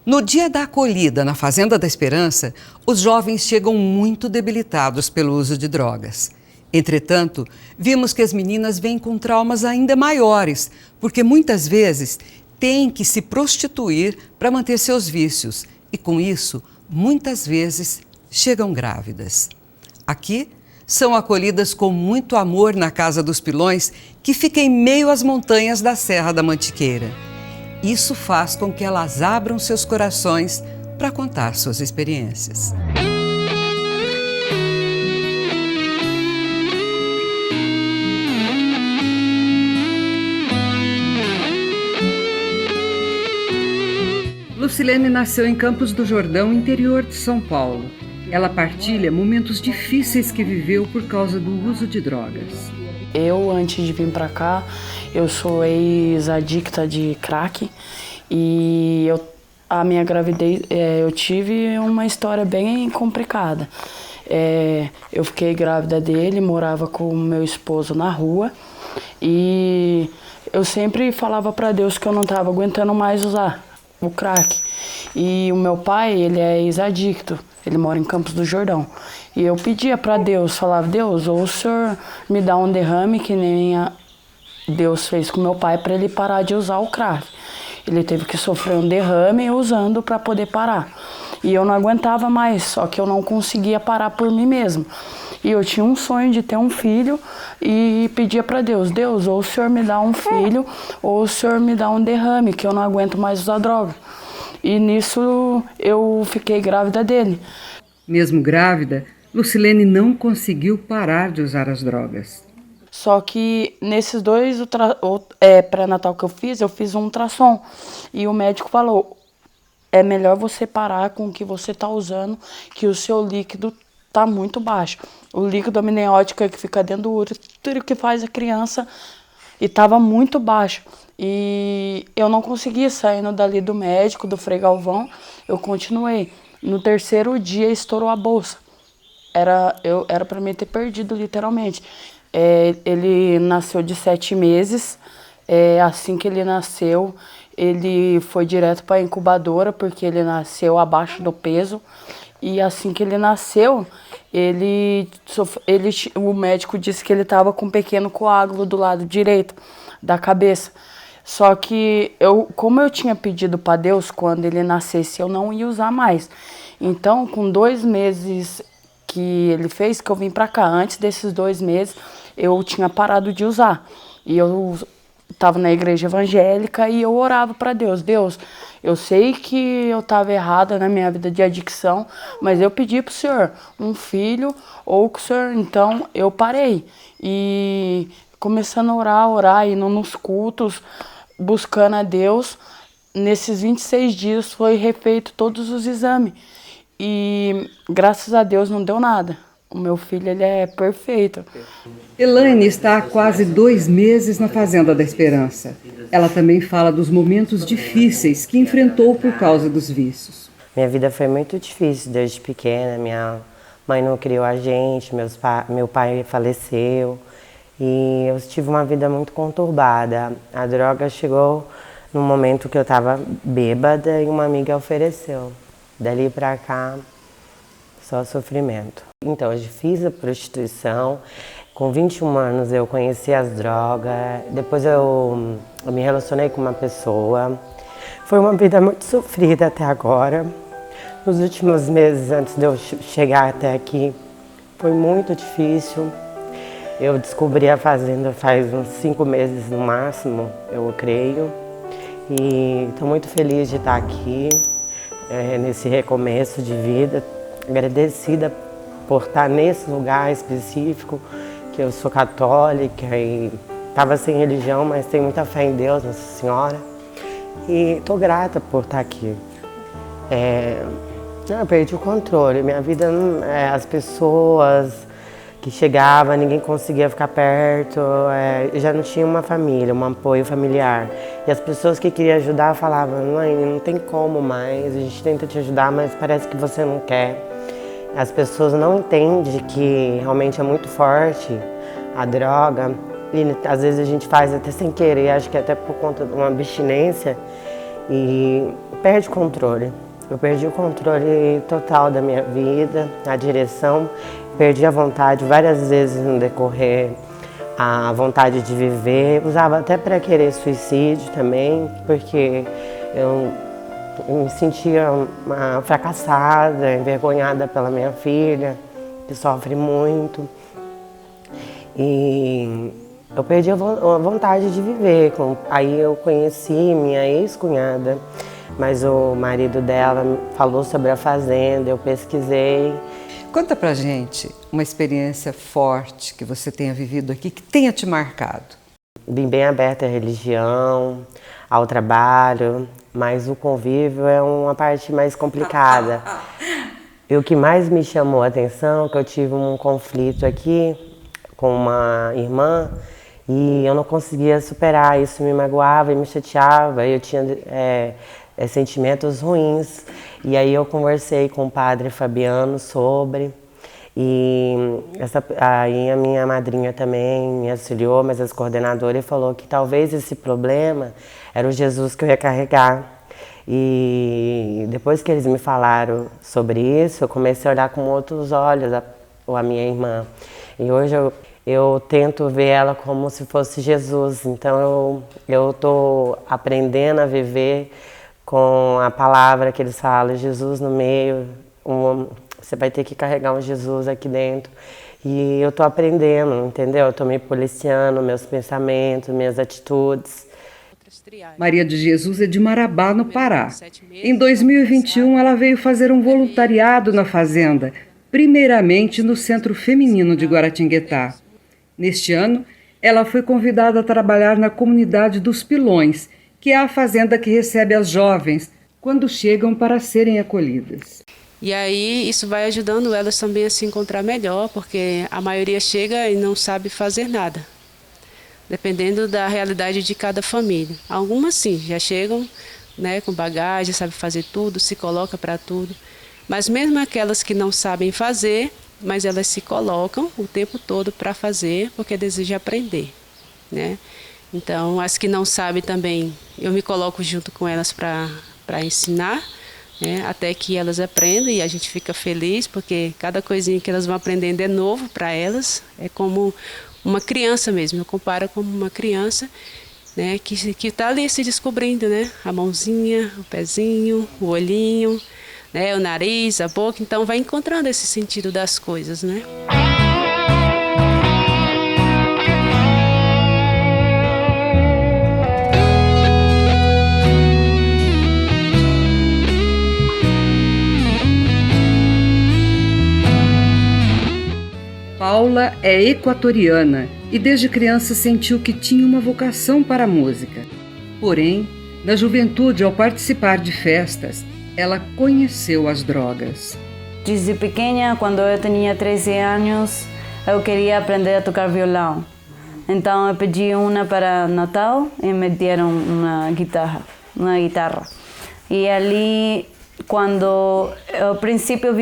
No dia da acolhida na Fazenda da Esperança, os jovens chegam muito debilitados pelo uso de drogas. Entretanto, vimos que as meninas vêm com traumas ainda maiores, porque muitas vezes têm que se prostituir para manter seus vícios e, com isso, muitas vezes chegam grávidas. Aqui, são acolhidas com muito amor na Casa dos Pilões, que fica em meio às montanhas da Serra da Mantiqueira. Isso faz com que elas abram seus corações para contar suas experiências. Lucilene nasceu em Campos do Jordão, interior de São Paulo. Ela partilha momentos difíceis que viveu por causa do uso de drogas. Eu, antes de vir para cá, eu sou ex-adicta de crack e a minha gravidez, eu tive uma história bem complicada. Eu fiquei grávida dele, morava com o meu esposo na rua e eu sempre falava para Deus que eu não estava aguentando mais usar o crack. E o meu pai, ele é ex-adicto, ele mora em Campos do Jordão. E eu pedia para Deus, falava, Deus, ou o Senhor me dá um derrame que nem Deus fez com meu pai para ele parar de usar o crack. Ele teve que sofrer um derrame usando para poder parar. E eu não aguentava mais, só que eu não conseguia parar por mim mesmo. E eu tinha um sonho de ter um filho e pedia para Deus, Deus, ou o Senhor me dá um filho, ou o Senhor me dá um derrame, que eu não aguento mais usar droga. E nisso eu fiquei grávida dele. Mesmo grávida, Lucilene não conseguiu parar de usar as drogas. Só que nesses dois pré-natal que eu fiz um ultrassom. E o médico falou, é melhor você parar com o que você está usando, que o seu líquido está muito baixo. O líquido amniótico que fica dentro do útero que faz a criança e estava muito baixo. E eu não conseguia saindo dali do médico, do Frei Galvão, eu continuei. No terceiro dia estourou a bolsa. Era para mim ter perdido, literalmente. Ele nasceu de 7 meses. Assim que ele nasceu, ele foi direto para a incubadora, porque ele nasceu abaixo do peso. E assim que ele nasceu, o médico disse que ele estava com um pequeno coágulo do lado direito da cabeça. Só que como eu tinha pedido para Deus, quando ele nascesse, eu não ia usar mais. Então, com 2 meses que ele fez, que eu vim para cá, antes desses 2 meses, eu tinha parado de usar. E eu estava na igreja evangélica e eu orava para Deus. Deus, eu sei que eu estava errada na minha vida de adicção, mas eu pedi para o Senhor um filho ou que o Senhor... Então, eu parei. E começando a orar, indo nos cultos, buscando a Deus. Nesses 26 dias foi refeito todos os exames. E graças a Deus não deu nada. O meu filho, ele é perfeito. Elaine está há quase 2 meses na Fazenda da Esperança. Ela também fala dos momentos difíceis que enfrentou por causa dos vícios. Minha vida foi muito difícil desde pequena. Minha mãe não criou a gente, meu pai faleceu. E eu tive uma vida muito conturbada. A droga chegou no momento que eu estava bêbada e uma amiga ofereceu. Dali pra cá, só sofrimento. Então, eu fiz a prostituição. Com 21 anos eu conheci as drogas. Depois eu me relacionei com uma pessoa. Foi uma vida muito sofrida até agora. Nos últimos meses, antes de eu chegar até aqui, foi muito difícil. Eu descobri a Fazenda faz uns 5 meses no máximo, eu creio. E estou muito feliz de estar aqui, nesse recomeço de vida. Agradecida por estar nesse lugar específico, que eu sou católica e estava sem religião, mas tenho muita fé em Deus, Nossa Senhora. E estou grata por estar aqui. Eu perdi o controle. Minha vida, as pessoas que chegavam, ninguém conseguia ficar perto. Eu já não tinha uma família, um apoio familiar. E as pessoas que queriam ajudar falavam, mãe, não tem como mais, a gente tenta te ajudar, mas parece que você não quer. As pessoas não entendem que realmente é muito forte a droga. E às vezes a gente faz até sem querer, acho que até por conta de uma abstinência. e perde o controle. Eu perdi o controle total da minha vida, a direção, perdi a vontade várias vezes no decorrer, a vontade de viver. Usava até para querer suicídio também, porque eu me sentia uma fracassada, envergonhada pela minha filha, que sofre muito. E eu perdi a vontade de viver. Aí eu conheci minha ex-cunhada, mas o marido dela falou sobre a fazenda, eu pesquisei. Conta pra gente uma experiência forte que você tenha vivido aqui, que tenha te marcado. Vim bem aberta à religião, ao trabalho, mas o convívio é uma parte mais complicada. E o que mais me chamou a atenção é que eu tive um conflito aqui com uma irmã e eu não conseguia superar, isso me magoava e me chateava, eu tinha sentimentos ruins. E aí eu conversei com o padre Fabiano sobre, e aí a minha madrinha também me auxiliou, mas as coordenadoras falou que talvez esse problema era o Jesus que eu ia carregar. E depois que eles me falaram sobre isso, eu comecei a olhar com outros olhos a minha irmã. E hoje eu tento ver ela como se fosse Jesus. Então eu estou aprendendo a viver com a palavra que eles falam, Jesus no meio. Você vai ter que carregar um Jesus aqui dentro. E eu estou aprendendo, entendeu? Eu estou me policiando, meus pensamentos, minhas atitudes. Maria de Jesus é de Marabá, no Pará. Em 2021, ela veio fazer um voluntariado na fazenda, primeiramente no Centro Feminino de Guaratinguetá. Neste ano, ela foi convidada a trabalhar na comunidade dos Pilões, que é a fazenda que recebe as jovens quando chegam para serem acolhidas. E aí isso vai ajudando elas também a se encontrar melhor, porque a maioria chega e não sabe fazer nada, dependendo da realidade de cada família. Algumas sim, já chegam, né, com bagagem, sabem fazer tudo, se coloca para tudo. Mas mesmo aquelas que não sabem fazer, mas elas se colocam o tempo todo para fazer, porque desejam aprender, né? Então, as que não sabem também, eu me coloco junto com elas para ensinar, né, até que elas aprendam, e a gente fica feliz, porque cada coisinha que elas vão aprendendo é novo para elas, é como uma criança mesmo, eu comparo como uma criança, né, que está ali se descobrindo, né, a mãozinha, o pezinho, o olhinho, né, o nariz, a boca, então vai encontrando esse sentido das coisas, né. Paula é equatoriana e desde criança sentiu que tinha uma vocação para a música. Porém, na juventude, ao participar de festas, ela conheceu as drogas. Desde pequena, quando eu tinha 13 anos, eu queria aprender a tocar violão. Então eu pedi uma para Natal e me deram uma guitarra. E ali, quando eu, ao princípio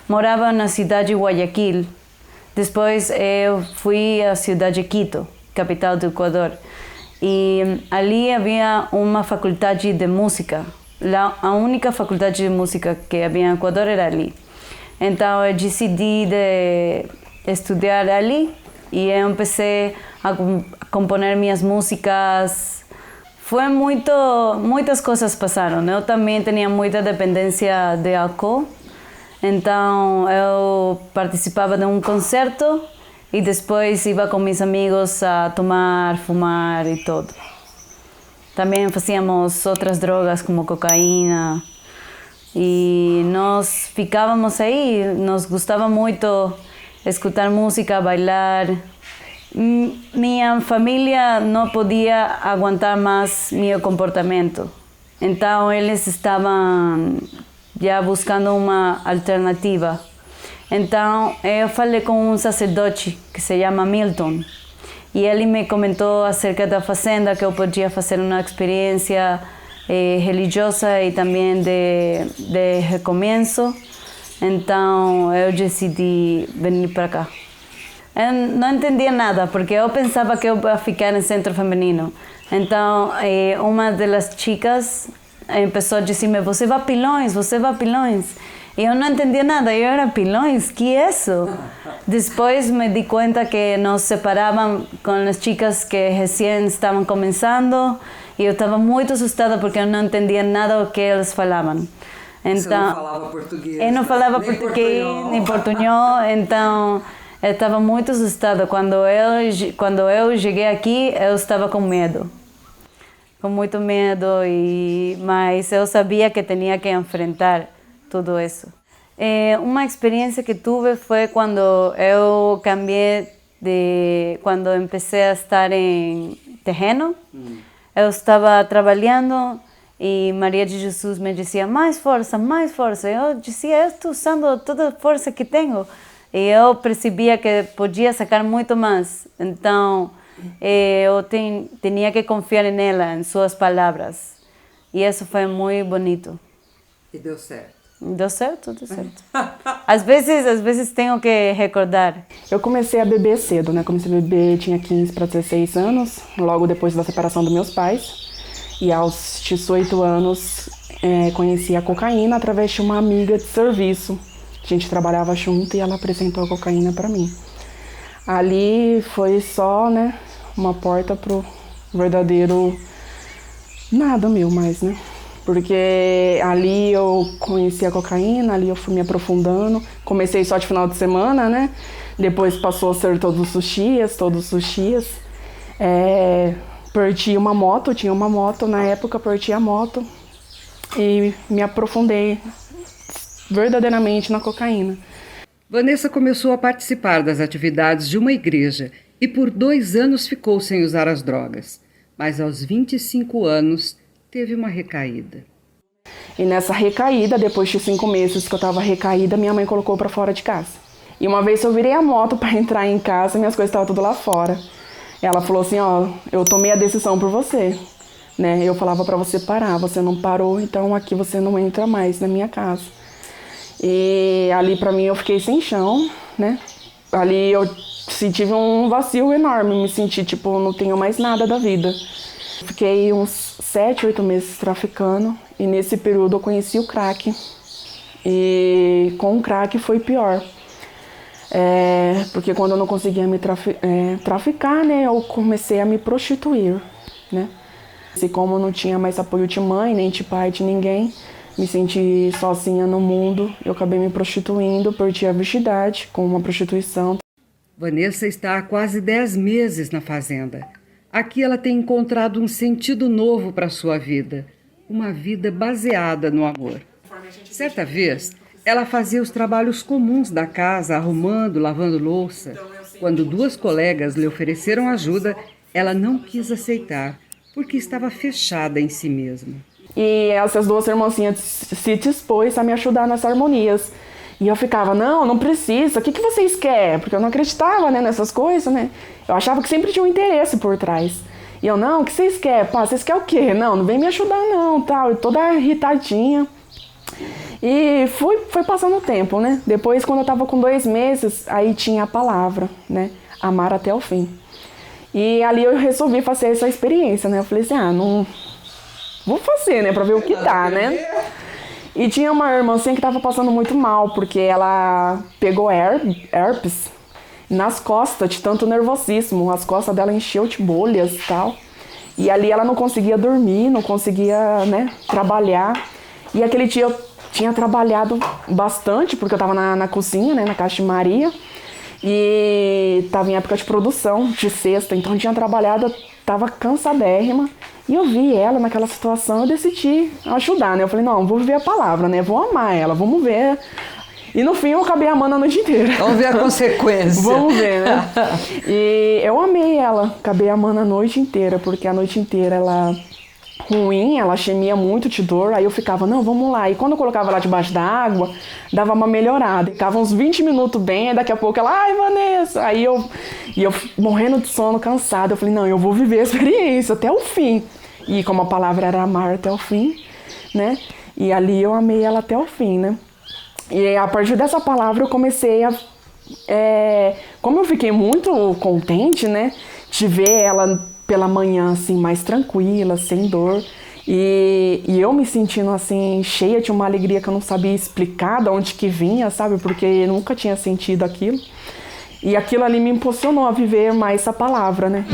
morava na cidade de Guayaquil. Depois eu fui à cidade de Quito, capital do Equador. E ali havia uma faculdade de música. A única faculdade de música que havia no Equador era ali. Então eu decidi de estudar ali e eu comecei a componer minhas músicas. Muitas coisas passaram. Eu também tinha muita dependência de álcool. Então eu participava de um concerto e depois ia com meus amigos a tomar, fumar e tudo. Também fazíamos outras drogas como cocaína e nós ficávamos aí, nos gostava muito escutar música, bailar. Minha família não podia aguentar mais meu comportamento, então eles estavam já buscando uma alternativa. Então eu falei com um sacerdote que se chama Milton e ele me comentou acerca da fazenda, que eu podia fazer uma experiência religiosa e também de recomeço. Então eu decidi vir para cá. Eu não entendia nada, porque eu pensava que eu ia ficar em centro feminino. Então, uma das chicas começou a dizer-me, você vai a Pilões, você vai a Pilões. E eu não entendia nada, eu era Pilões, que é isso? Depois me di conta que nos separavam com as chicas que recém estavam começando e eu estava muito assustada porque eu não entendia nada do que eles falavam. Então, você não falava português? Eu não falava português, nem portunhol, então eu estava muito assustada. Quando eu cheguei aqui, eu estava com medo. Com muito medo, mas eu sabia que tinha que enfrentar tudo isso. Uma experiência que tive foi quando eu cambiei quando comecei a estar em terreno. Eu estava trabalhando e Maria de Jesus me dizia, mais força, mais força. Eu dizia, eu estou usando toda a força que tenho. E eu percebia que podia sacar muito mais. Então, eu tinha que confiar nela, em suas palavras. E isso foi muito bonito. E deu certo? Deu certo, deu certo. Às vezes tenho que recordar. Eu comecei a beber cedo, né? Comecei a beber, tinha 15 para 16 anos, logo depois da separação dos meus pais. E aos 18 anos, conheci a cocaína através de uma amiga de serviço. A gente trabalhava junto e ela apresentou a cocaína para mim. Ali foi só, né, uma porta pro verdadeiro nada meu mais, né? Porque ali eu conheci a cocaína, ali eu fui me aprofundando. Comecei só de final de semana, né? Depois passou a ser todos os dias. Perdi uma moto, tinha uma moto na época, perdi a moto e me aprofundei verdadeiramente na cocaína. Vanessa começou a participar das atividades de uma igreja e por 2 anos ficou sem usar as drogas. Mas aos 25 anos teve uma recaída. E nessa recaída, depois de 5 meses que eu estava recaída, minha mãe colocou para fora de casa. E uma vez eu virei a moto para entrar em casa, minhas coisas estavam tudo lá fora. Ela falou assim, ó, eu tomei a decisão por você, né? Eu falava para você parar, você não parou, então aqui você não entra mais na minha casa. E ali para mim eu fiquei sem chão, né? Ali eu tive um vazio enorme, me senti tipo, não tenho mais nada da vida. Fiquei uns 7, 8 meses traficando e nesse período eu conheci o crack. E com o crack foi pior. Porque quando eu não conseguia me traficar, né, eu comecei a me prostituir, né? E como eu não tinha mais apoio de mãe, nem de pai, de ninguém, me senti sozinha no mundo, eu acabei me prostituindo, perdi a virgindade com uma prostituição. Vanessa está há quase 10 meses na fazenda. Aqui ela tem encontrado um sentido novo para a sua vida, uma vida baseada no amor. Certa vez, ela fazia os trabalhos comuns da casa, arrumando, lavando louça. Quando 2 colegas lhe ofereceram ajuda, ela não quis aceitar, porque estava fechada em si mesma. E essas 2 irmãzinhas se dispôs a me ajudar nas harmonias. E eu ficava, não precisa, o que vocês querem? Porque eu não acreditava, né, nessas coisas, né? Eu achava que sempre tinha um interesse por trás. E eu, não, o que vocês querem? Pá, vocês querem o quê? Não vem me ajudar não, tal. Eu toda irritadinha. E foi passando o tempo, né? Depois, quando eu tava com 2 meses, aí tinha a palavra, né? Amar até o fim. E ali eu resolvi fazer essa experiência, né? Eu falei assim, não vou fazer, né? Pra ver o que dá, né? E tinha uma irmãzinha que tava passando muito mal, porque ela pegou herpes nas costas, de tanto nervosismo. As costas dela encheu de bolhas e tal. E ali ela não conseguia dormir, não conseguia, né, trabalhar. E aquele dia eu tinha trabalhado bastante, porque eu tava na cozinha, né, na Casa de Maria. E tava em época de produção, de sexta, então eu tinha trabalhado, tava cansadérrima. E eu vi ela naquela situação, eu decidi ajudar, né? Eu falei, não, vou viver a palavra, né? Vou amar ela, vamos ver. E no fim eu acabei amando a noite inteira. Vamos ver a consequência. Vamos ver, né? E eu amei ela, acabei amando a noite inteira, porque a noite inteira ela ruim, ela gemia muito de dor, aí eu ficava, não, vamos lá. E quando eu colocava ela debaixo da água, dava uma melhorada. Ficava uns 20 minutos bem, aí daqui a pouco ela, ai, Vanessa. Aí eu morrendo de sono, cansada, eu falei, não, eu vou viver a experiência até o fim. E como a palavra era amar até o fim, né? E ali eu amei ela até o fim, né? E a partir dessa palavra eu comecei a Como eu fiquei muito contente, né, de ver ela pela manhã, assim, mais tranquila, sem dor, e eu me sentindo, assim, cheia de uma alegria que eu não sabia explicar de onde que vinha, sabe, porque eu nunca tinha sentido aquilo. E aquilo ali me impulsionou a viver mais essa palavra, né.